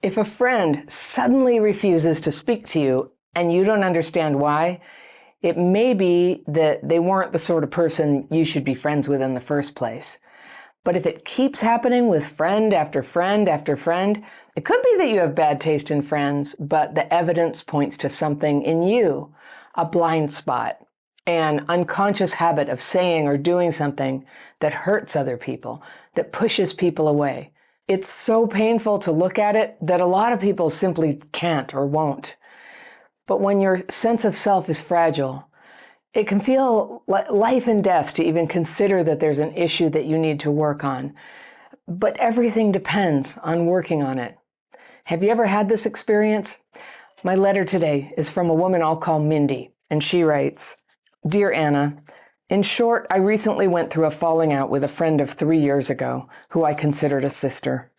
If a friend suddenly refuses to speak to you and you don't understand why, it may be that they weren't the sort of person you should be friends with in the first place. But if it keeps happening with friend after friend after friend, it could be that you have bad taste in friends, but the evidence points to something in you, a blind spot, an unconscious habit of saying or doing something that hurts other people, that pushes people away. It's so painful to look at it that a lot of people simply can't or won't. But when your sense of self is fragile, it can feel like life and death to even consider that there's an issue that you need to work on. But everything depends on working on it. Have you ever had this experience? My letter today is from a woman I'll call Mindy, and she writes, "Dear Anna, in short, I recently went through a falling out with a friend of 3 years ago, who I considered a sister.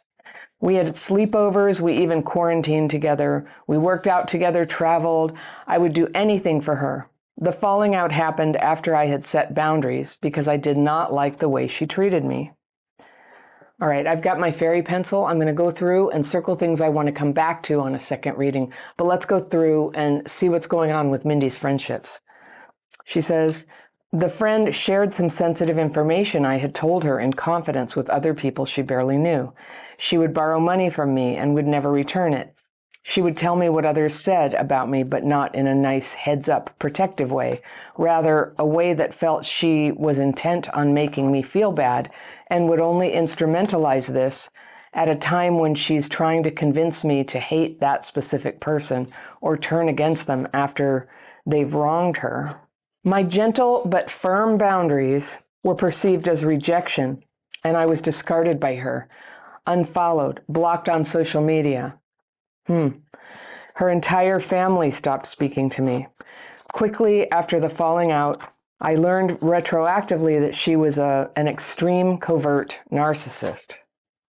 We had sleepovers, we even quarantined together, we worked out together, traveled. I would do anything for her. The falling out happened after I had set boundaries because I did not like the way she treated me." All right, I've got my fairy pencil. I'm going to go through and circle things I want to come back to on a second reading, but let's go through and see what's going on with Mindy's friendships. She says, "The friend shared some sensitive information I had told her in confidence with other people she barely knew. She would borrow money from me and would never return it. She would tell me what others said about me, but not in a nice heads-up protective way, rather a way that felt she was intent on making me feel bad and would only instrumentalize this at a time when she's trying to convince me to hate that specific person or turn against them after they've wronged her. My gentle but firm boundaries were perceived as rejection, and I was discarded by her, unfollowed, blocked on social media. Her entire family stopped speaking to me. Quickly after the falling out, I learned retroactively that she was an extreme covert narcissist.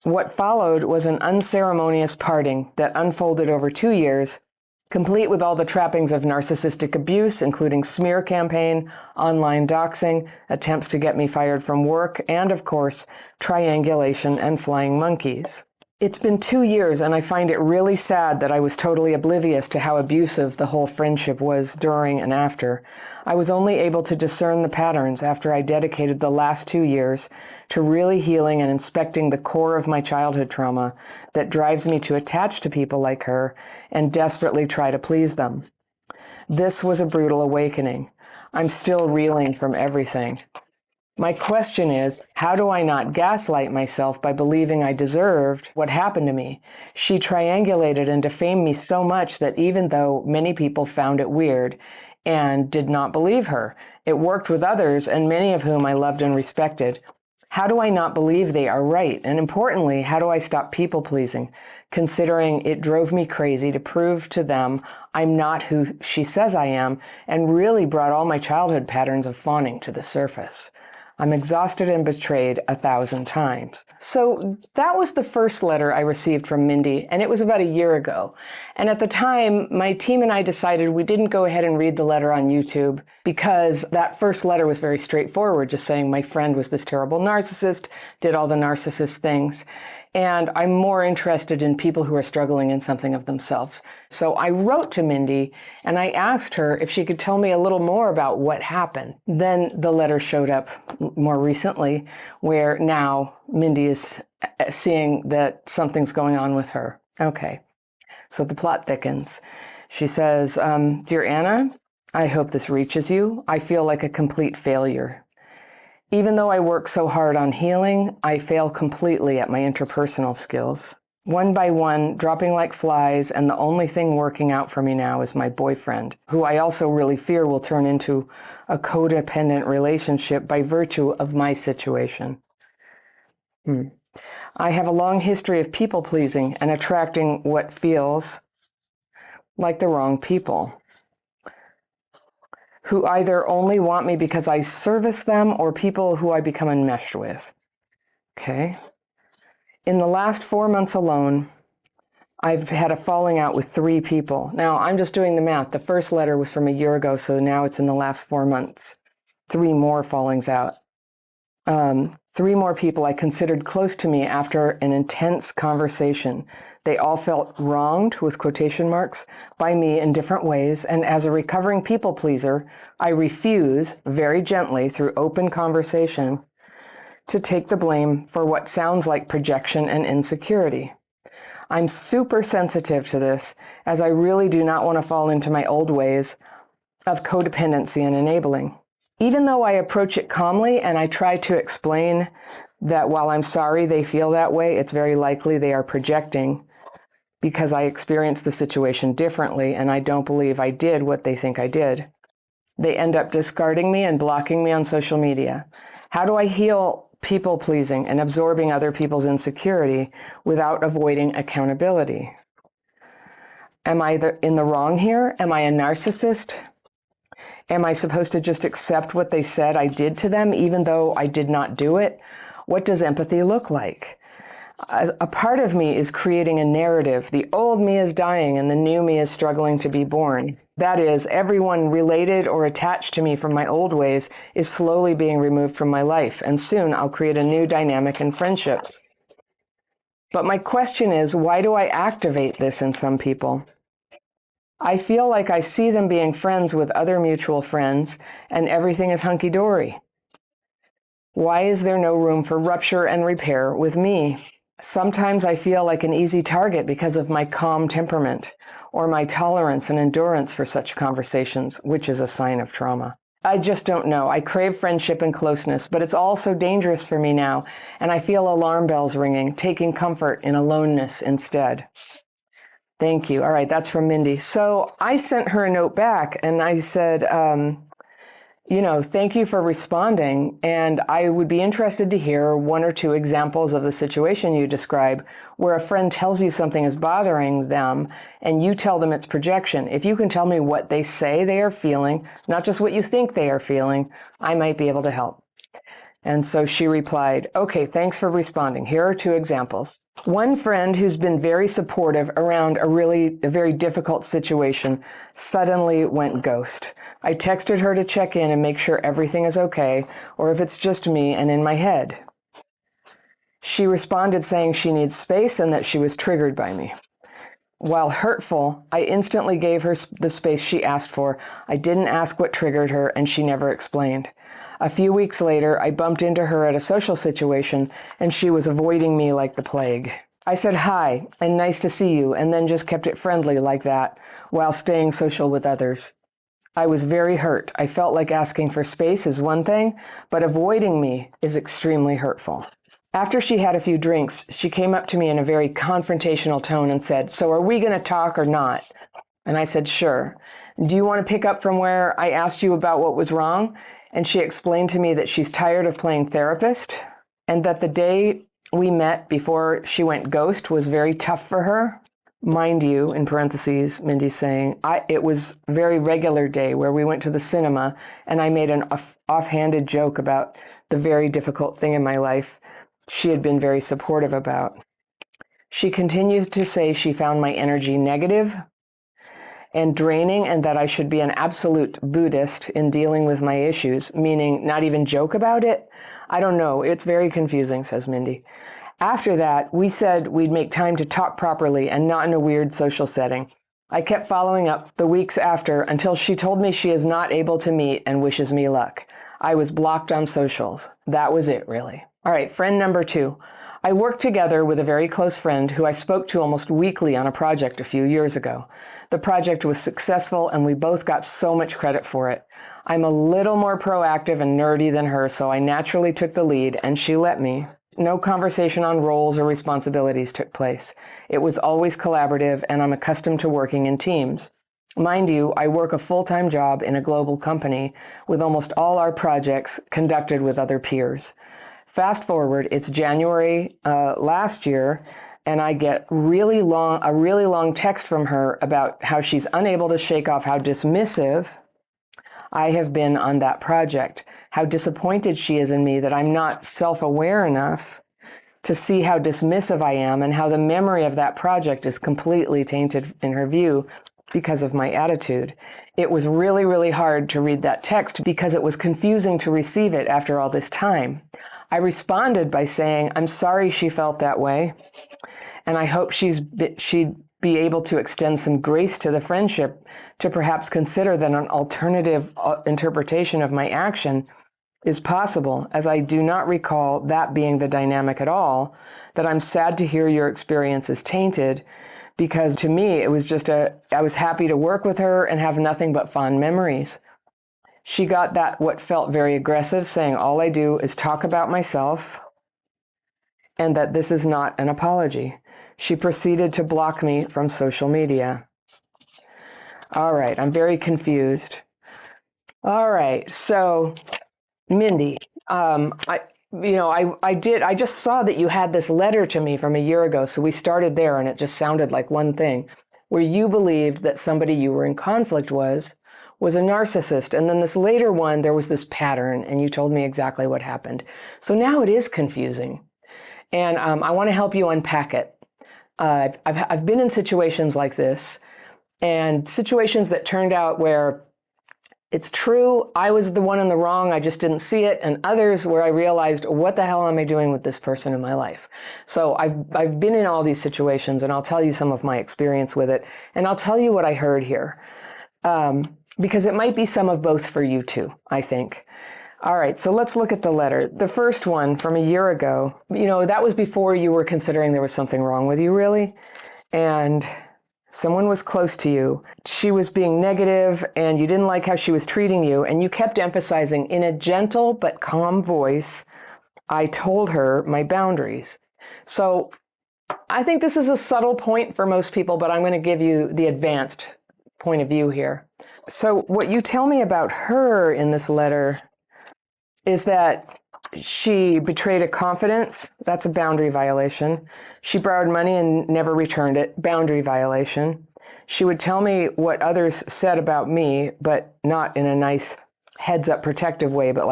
What followed was an unceremonious parting that unfolded over 2 years, complete with all the trappings of narcissistic abuse, including smear campaign, online doxing, attempts to get me fired from work, and of course, triangulation and flying monkeys. It's been 2 years, and I find it really sad that I was totally oblivious to how abusive the whole friendship was during and after. I was only able to discern the patterns after I dedicated the last 2 years to really healing and inspecting the core of my childhood trauma that drives me to attach to people like her and desperately try to please them. This was a brutal awakening. I'm still reeling from everything. My question is, how do I not gaslight myself by believing I deserved what happened to me? She triangulated and defamed me so much that even though many people found it weird and did not believe her, it worked with others, and many of whom I loved and respected. How do I not believe they are right? And importantly, how do I stop people-pleasing, considering it drove me crazy to prove to them I'm not who she says I am, and really brought all my childhood patterns of fawning to the surface? I'm exhausted and betrayed 1,000 times. So that was the first letter I received from Mindy, and it was about a year ago. And at the time, my team and I decided we didn't go ahead and read the letter on YouTube because that first letter was very straightforward, just saying my friend was this terrible narcissist, did all the narcissist things. And I'm more interested in people who are struggling in something of themselves. So I wrote to Mindy and I asked her if she could tell me a little more about what happened. Then the letter showed up more recently, where now Mindy is seeing that something's going on with her. Okay, so the plot thickens. She says, "Dear Anna, I hope this reaches you. I feel like a complete failure. Even though I work so hard on healing, I fail completely at my interpersonal skills. One by one, dropping like flies, and the only thing working out for me now is my boyfriend, who I also really fear will turn into a codependent relationship by virtue of my situation. I have a long history of people-pleasing and attracting what feels like the wrong people, who either only want me because I service them or people who I become enmeshed with." Okay. In the last 4 months alone, I've had a falling out with 3 people. Now, I'm just doing the math. The first letter was from a year ago, so now it's in the last 4 months. 3 more fallings out. 3 more people I considered close to me after an intense conversation. They all felt wronged, with quotation marks, by me in different ways, and as a recovering people pleaser, I refuse, very gently, through open conversation, to take the blame for what sounds like projection and insecurity. I'm super sensitive to this, as I really do not want to fall into my old ways of codependency and enabling. Even though I approach it calmly and I try to explain that while I'm sorry they feel that way, it's very likely they are projecting because I experienced the situation differently and I don't believe I did what they think I did. They end up discarding me and blocking me on social media. How do I heal people pleasing and absorbing other people's insecurity without avoiding accountability? Am I in the wrong here? Am I a narcissist? Am I supposed to just accept what they said I did to them, even though I did not do it? What does empathy look like? A part of me is creating a narrative. The old me is dying and the new me is struggling to be born. That is, everyone related or attached to me from my old ways is slowly being removed from my life, and soon I'll create a new dynamic in friendships. But my question is, why do I activate this in some people? I feel like I see them being friends with other mutual friends, and everything is hunky-dory. Why is there no room for rupture and repair with me? Sometimes I feel like an easy target because of my calm temperament, or my tolerance and endurance for such conversations, which is a sign of trauma. I just don't know. I crave friendship and closeness, but it's all so dangerous for me now, and I feel alarm bells ringing, taking comfort in aloneness instead. Thank you. All right, that's from Mindy. So I sent her a note back and I said, thank you for responding. And I would be interested to hear 1 or 2 examples of the situation you describe where a friend tells you something is bothering them and you tell them it's projection. If you can tell me what they say they are feeling, not just what you think they are feeling, I might be able to help. And so she replied, okay, thanks for responding. Here are 2 examples. One friend who's been very supportive around a very difficult situation suddenly went ghost. I texted her to check in and make sure everything is okay, or if it's just me and in my head. She responded saying she needs space and that she was triggered by me. While hurtful, I instantly gave her the space she asked for. I didn't ask what triggered her, and she never explained. A few weeks later, I bumped into her at a social situation, and she was avoiding me like the plague. I said hi, and nice to see you, and then just kept it friendly like that, while staying social with others. I was very hurt. I felt like asking for space is one thing, but avoiding me is extremely hurtful. After she had a few drinks, she came up to me in a very confrontational tone and said, "So are we going to talk or not?" And I said, "Sure. Do you want to pick up from where I asked you about what was wrong?" And she explained to me that she's tired of playing therapist and that the day we met before she went ghost was very tough for her. Mind you, in parentheses, Mindy's saying, it was a very regular day where we went to the cinema and I made an offhanded joke about the very difficult thing in my life she had been very supportive about. She continues to say she found my energy negative and draining and that I should be an absolute Buddhist in dealing with my issues, meaning not even joke about it. I don't know. It's very confusing, says Mindy. After that, we said we'd make time to talk properly and not in a weird social setting. I kept following up the weeks after until she told me she is not able to meet and wishes me luck. I was blocked on socials. That was it, really. All right, friend number 2. I worked together with a very close friend who I spoke to almost weekly on a project a few years ago. The project was successful and we both got so much credit for it. I'm a little more proactive and nerdy than her, so I naturally took the lead and she let me. No conversation on roles or responsibilities took place. It was always collaborative and I'm accustomed to working in teams. Mind you, I work a full-time job in a global company with almost all our projects conducted with other peers. Fast forward, it's January last year, and I get a really long text from her about how she's unable to shake off how dismissive I have been on that project, how disappointed she is in me that I'm not self-aware enough to see how dismissive I am and how the memory of that project is completely tainted in her view because of my attitude. It was really, really hard to read that text because it was confusing to receive it after all this time. I responded by saying, I'm sorry she felt that way, and I hope she'd be able to extend some grace to the friendship to perhaps consider that an alternative interpretation of my action is possible, as I do not recall that being the dynamic at all, that I'm sad to hear your experience is tainted, because to me, it was just I was happy to work with her and have nothing but fond memories. She got that what felt very aggressive, saying all I do is talk about myself and that this is not an apology. She proceeded to block me from social media. All right, I'm very confused. All right, so Mindy, I just saw that you had this letter to me from a year ago, so we started there, and it just sounded like one thing, where you believed that somebody you were in conflict was a narcissist. And then this later one, there was this pattern, and you told me exactly what happened. So now it is confusing. And I want to help you unpack it. I've been in situations like this, and situations that turned out where it's true, I was the one in the wrong, I just didn't see it, and others where I realized, what the hell am I doing with this person in my life? So I've been in all these situations, and I'll tell you some of my experience with it, and I'll tell you what I heard here. Because it might be some of both for you too, I think. All right, so let's look at the letter. The first one from a year ago, that was before you were considering there was something wrong with you, really. And someone was close to you. She was being negative, and you didn't like how she was treating you, and you kept emphasizing in a gentle but calm voice, I told her my boundaries. So I think this is a subtle point for most people, but I'm going to give you the advanced point of view here. So what you tell me about her in this letter is that she betrayed a confidence. That's a boundary violation. She borrowed money and never returned it. Boundary violation. She would tell me what others said about me, but not in a nice heads up protective way, but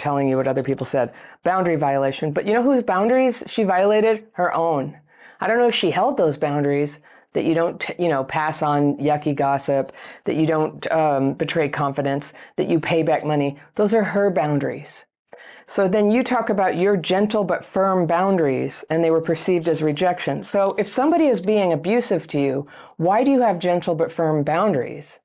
telling you what other people said. Boundary violation. But you know whose boundaries she violated? Her own. I don't know if she held those boundaries, that you don't, pass on yucky gossip, that you don't betray confidence, that you pay back money. Those are her boundaries. So then you talk about your gentle but firm boundaries, and they were perceived as rejection. So if somebody is being abusive to you, why do you have gentle but firm boundaries?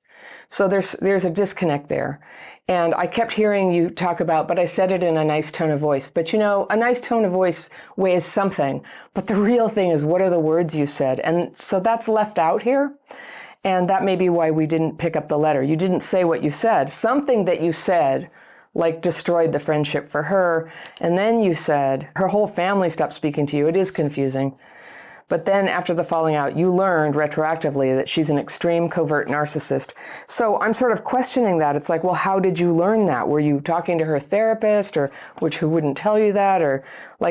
So there's a disconnect there. And I kept hearing you talk about, but I said it in a nice tone of voice. But a nice tone of voice weighs something. But the real thing is, what are the words you said? And so that's left out here. And that may be why we didn't pick up the letter. You didn't say what you said. Something that you said, destroyed the friendship for her. And then you said, her whole family stopped speaking to you. It is confusing. But then after the falling out, you learned retroactively that she's an extreme covert narcissist. So I'm sort of questioning that. It's like, well, how did you learn that? Were you talking to her therapist, or who wouldn't tell you that? Or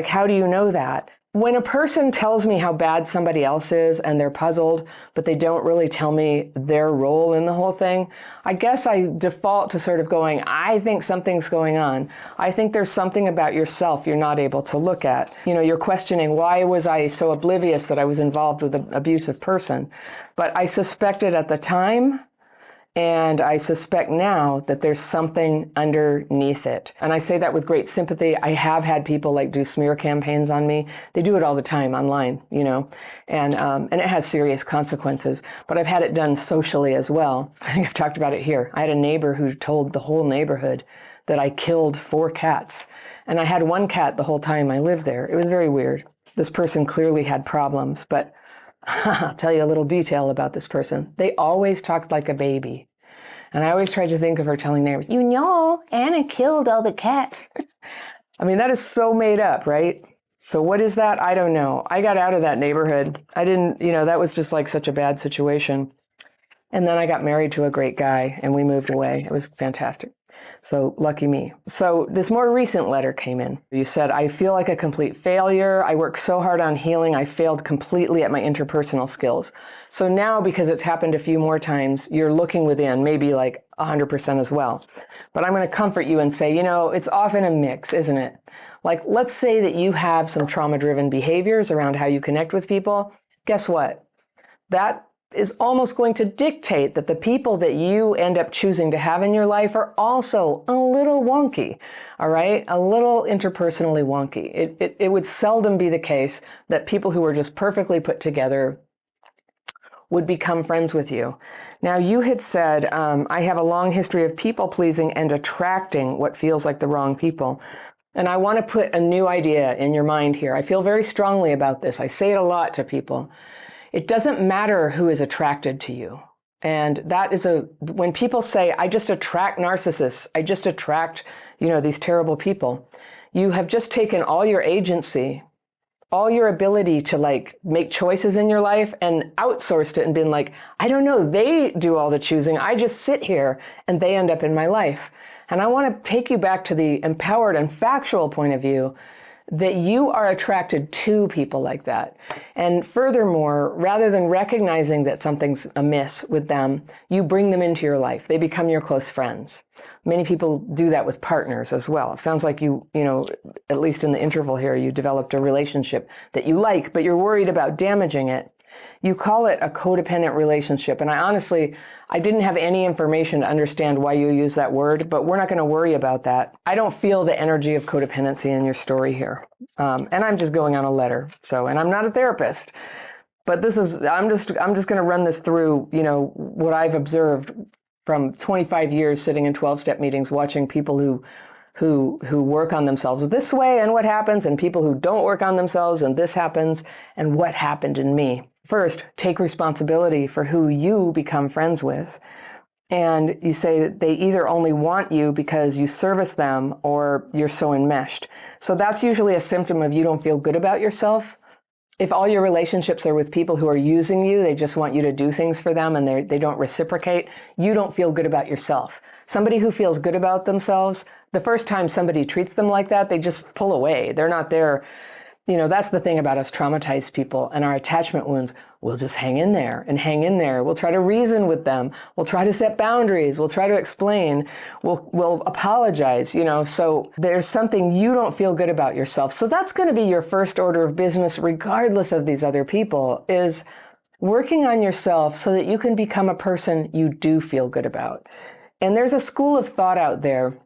how do you know that? When a person tells me how bad somebody else is and they're puzzled, but they don't really tell me their role in the whole thing, I guess I default to sort of going, I think something's going on. I think there's something about yourself you're not able to look at. You're questioning, why was I so oblivious that I was involved with an abusive person? But I suspected at the time, and I suspect now, that there's something underneath it. And I say that with great sympathy. I have had people do smear campaigns on me. They do it all the time online, and it has serious consequences. But I've had it done socially as well. I think I've talked about it here. I had a neighbor who told the whole neighborhood that I killed 4 cats. And I had 1 cat the whole time I lived there. It was very weird. This person clearly had problems, but I'll tell you a little detail about this person. They always talked like a baby. And I always tried to think of her telling neighbors, Anna killed all the cats. I mean, that is so made up, right? So what is that? I don't know. I got out of that neighborhood. I didn't, that was just such a bad situation. And then I got married to a great guy, and we moved away. It was fantastic. So lucky me. So this more recent letter came in. You said, I feel like a complete failure. I worked so hard on healing. I failed completely at my interpersonal skills. So now, because it's happened a few more times, you're looking within, maybe 100% as well. But I'm going to comfort you and say, it's often a mix, isn't it? Let's say that you have some trauma-driven behaviors around how you connect with people. Guess what? That is almost going to dictate that the people that you end up choosing to have in your life are also a little wonky, all right? A little interpersonally wonky. It would seldom be the case that people who are just perfectly put together would become friends with you. Now, you had said, I have a long history of people pleasing and attracting what feels like the wrong people. And I want to put a new idea in your mind here. I feel very strongly about this. I say it a lot to people. It doesn't matter who is attracted to you. And that is when people say, I just attract narcissists, I just attract, these terrible people, you have just taken all your agency, all your ability to make choices in your life and outsourced it and been like, I don't know, they do all the choosing. I just sit here and they end up in my life. And I want to take you back to the empowered and factual point of view that you are attracted to people like that. And furthermore, rather than recognizing that something's amiss with them, you bring them into your life. They become your close friends. Many people do that with partners as well. It sounds like you at least in the interval here, you developed a relationship that you like, but you're worried about damaging it. You call it a codependent relationship. And I didn't have any information to understand why you use that word, but we're not going to worry about that. I don't feel the energy of codependency in your story here. And I'm just going on a letter. And I'm not a therapist, but I'm just going to run this through, what I've observed from 25 years sitting in 12-step meetings, watching people who work on themselves this way and what happens, and people who don't work on themselves and this happens, and what happened in me. First, take responsibility for who you become friends with. And you say that they either only want you because you service them or you're so enmeshed. So that's usually a symptom of you don't feel good about yourself. If all your relationships are with people who are using you, they just want you to do things for them and they don't reciprocate, you don't feel good about yourself. Somebody who feels good about themselves, the first time somebody treats them like that, they just pull away. They're not there. That's the thing about us traumatized people and our attachment wounds. We'll just hang in there and hang in there. We'll try to reason with them. We'll try to set boundaries. We'll try to explain. We'll apologize, So there's something you don't feel good about yourself. So that's going to be your first order of business, regardless of these other people, is working on yourself so that you can become a person you do feel good about. And there's a school of thought out there.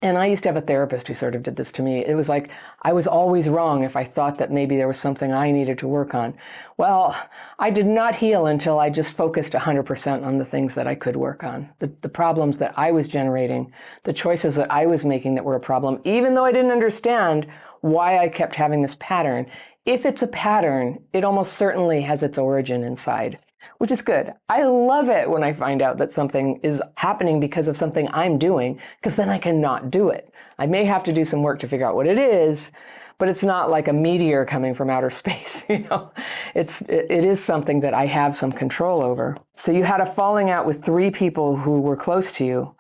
And I used to have a therapist who sort of did this to me. It was like, I was always wrong if I thought that maybe there was something I needed to work on. Well, I did not heal until I just focused 100% on the things that I could work on, the problems that I was generating, the choices that I was making that were a problem, even though I didn't understand why I kept having this pattern. If it's a pattern, it almost certainly has its origin inside, which is good. I love it when I find out that something is happening because of something I'm doing, because then I can not do it. I may have to do some work to figure out what it is, but it's not like a meteor coming from outer space. It is something that I have some control over. So you had a falling out with 3 people who were close to you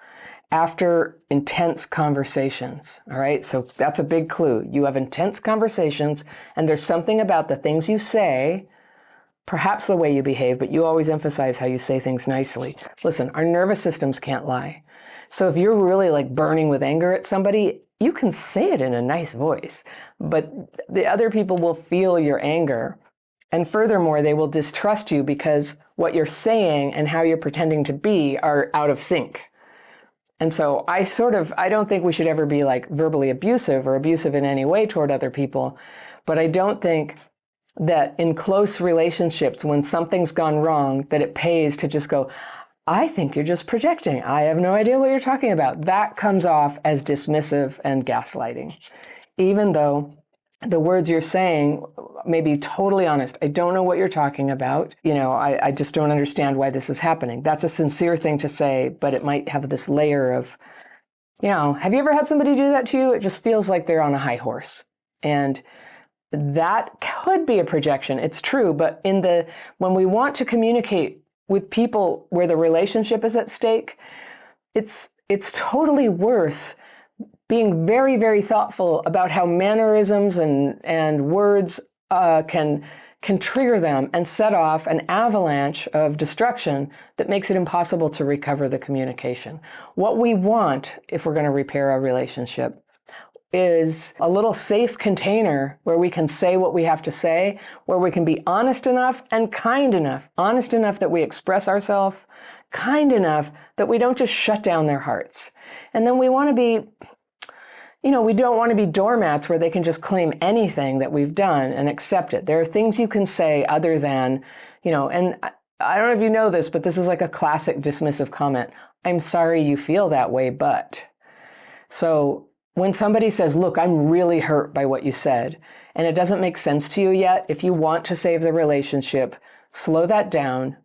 after intense conversations. All right. So that's a big clue. You have intense conversations and there's something about the things you say, perhaps the way you behave, but you always emphasize how you say things nicely. Listen, our nervous systems can't lie. So if you're really burning with anger at somebody, you can say it in a nice voice, but the other people will feel your anger. And furthermore, they will distrust you because what you're saying and how you're pretending to be are out of sync. And so I don't think we should ever be verbally abusive or abusive in any way toward other people, but I don't think that in close relationships, when something's gone wrong, that it pays to just go, I think you're just projecting. I have no idea what you're talking about. That comes off as dismissive and gaslighting. Even though the words you're saying may be totally honest. I don't know what you're talking about. I just don't understand why this is happening. That's a sincere thing to say, but it might have this layer of, have you ever had somebody do that to you? It just feels like they're on a high horse. And that could be a projection. It's true. But when we want to communicate with people where the relationship is at stake, it's totally worth being very, very thoughtful about how mannerisms and words can trigger them and set off an avalanche of destruction that makes it impossible to recover the communication. What we want, if we're going to repair a relationship, is a little safe container where we can say what we have to say, where we can be honest enough and kind enough. Honest enough that we express ourselves, kind enough that we don't just shut down their hearts. And then we want to be, we don't want to be doormats where they can just claim anything that we've done and accept it. There are things you can say other than, and I don't know if you know this, but this is like a classic dismissive comment. I'm sorry you feel that way, but. So when somebody says, look, I'm really hurt by what you said, and it doesn't make sense to you yet, if you want to save the relationship, slow that down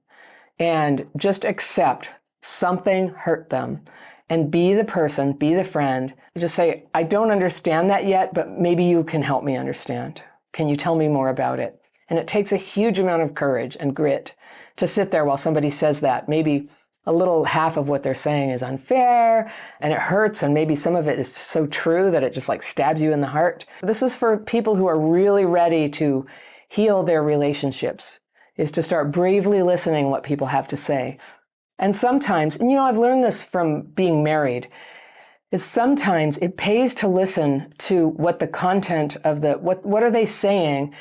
and just accept something hurt them and be the person, be the friend. Just say, I don't understand that yet, but maybe you can help me understand. Can you tell me more about it? And it takes a huge amount of courage and grit to sit there while somebody says that. Maybe a little half of what they're saying is unfair and it hurts, and maybe some of it is so true that it just like stabs you in the heart. This is for people who are really ready to heal their relationships, is to start bravely listening what people have to say. And sometimes, and I've learned this from being married, is sometimes it pays to listen to what the content of what are they saying.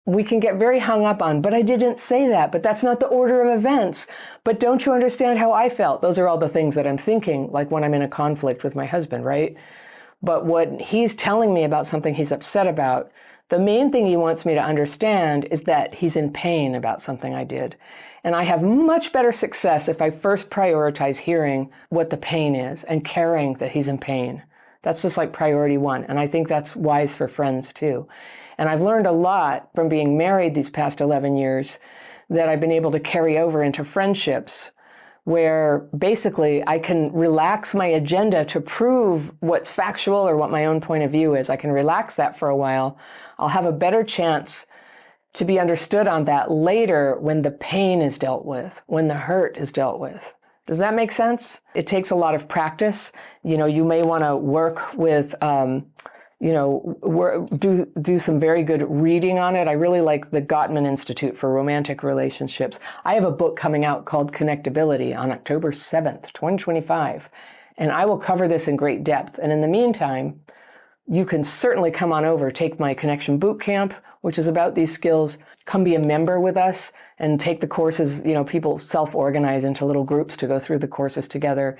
We can get very hung up on, but I didn't say that, but that's not the order of events. But don't you understand how I felt? Those are all the things that I'm thinking, like when I'm in a conflict with my husband, right? But what he's telling me about something he's upset about, the main thing he wants me to understand is that he's in pain about something I did. And I have much better success if I first prioritize hearing what the pain is and caring that he's in pain. That's just like priority one. And I think that's wise for friends too. And I've learned a lot from being married these past 11 years that I've been able to carry over into friendships, where basically I can relax my agenda to prove what's factual or what my own point of view is. I can relax that for a while. I'll have a better chance to be understood on that later when the pain is dealt with, when the hurt is dealt with. Does that make sense? It takes a lot of practice. You may want to work with, do some very good reading on it. I really like the Gottman Institute for Romantic Relationships. I have a book coming out called Connectability on October 7th, 2025, and I will cover this in great depth. And in the meantime, you can certainly come on over, take my Connection Boot Camp, which is about these skills. Come be a member with us and take the courses. People self-organize into little groups to go through the courses together.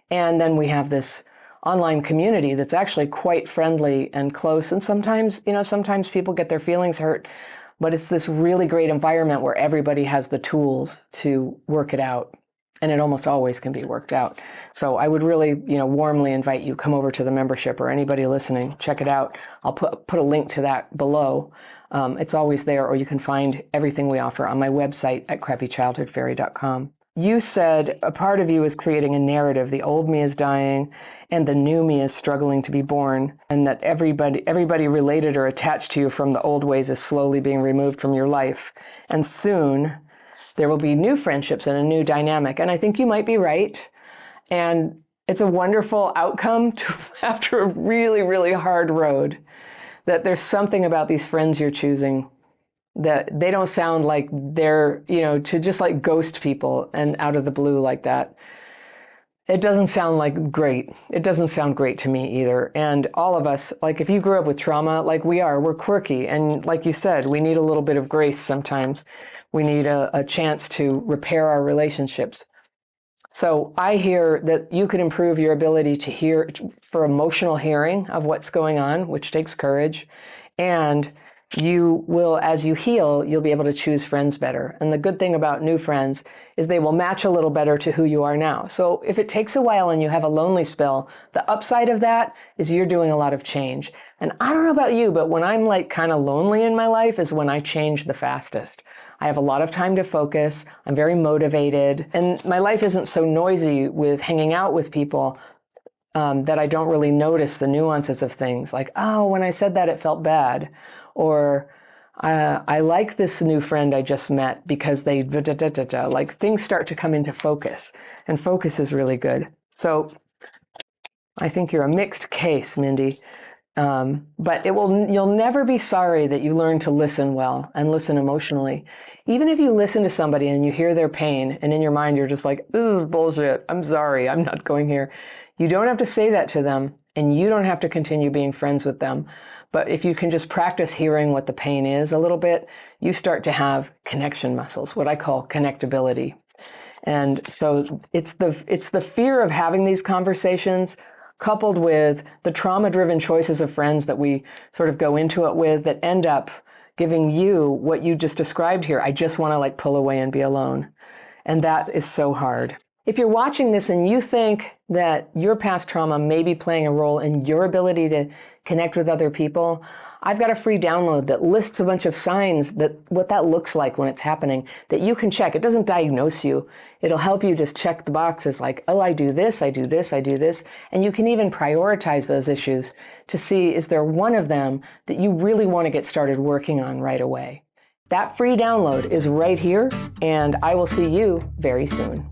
And then we have this online community that's actually quite friendly and close. And sometimes people get their feelings hurt, but it's this really great environment where everybody has the tools to work it out. And it almost always can be worked out. So I would really, warmly invite you, come over to the membership, or anybody listening, check it out. I'll put a link to that below. It's always there, or you can find everything we offer on my website at crappychildhoodfairy.com. You said a part of you is creating a narrative. The old me is dying and the new me is struggling to be born, and that everybody related or attached to you from the old ways is slowly being removed from your life. And soon there will be new friendships and a new dynamic. And I think you might be right. And it's a wonderful outcome after a really, really hard road, that there's something about these friends you're choosing that they don't sound like they're, to just like ghost people and out of the blue like that. It doesn't sound like great. It doesn't sound great to me either. And all of us, like if you grew up with trauma, like we're quirky. And like you said, we need a little bit of grace sometimes. We need a chance to repair our relationships. So I hear that you can improve your ability to hear, for emotional hearing of what's going on, which takes courage. And you will, as you heal, you'll be able to choose friends better. And the good thing about new friends is they will match a little better to who you are now. So if it takes a while and you have a lonely spell, the upside of that is you're doing a lot of change. And I don't know about you, but when I'm like kind of lonely in my life is when I change the fastest. I have a lot of time to focus. I'm very motivated. And my life isn't so noisy with hanging out with people that I don't really notice the nuances of things. Like, oh, when I said that, it felt bad. Or I like this new friend I just met because they like things start to come into focus, and focus is really good. So I think you're a mixed case, Mindy. But you'll never be sorry that you learned to listen well and listen emotionally. Even if you listen to somebody and you hear their pain and in your mind you're just like, this is bullshit, I'm sorry, I'm not going here. You don't have to say that to them. and you don't have to continue being friends with them. But if you can just practice hearing what the pain is a little bit, you start to have connection muscles, what I call connectability. And so it's the fear of having these conversations coupled with the trauma-driven choices of friends that we sort of go into it with that end up giving you what you just described here. I just want to like pull away and be alone. And that is so hard. If you're watching this and you think that your past trauma may be playing a role in your ability to connect with other people, I've got a free download that lists a bunch of signs that what that looks like when it's happening that you can check. It doesn't diagnose you. It'll help you just check the boxes like, oh, I do this, I do this, I do this. And you can even prioritize those issues to see, is there one of them that you really want to get started working on right away? That free download is right here, and I will see you very soon.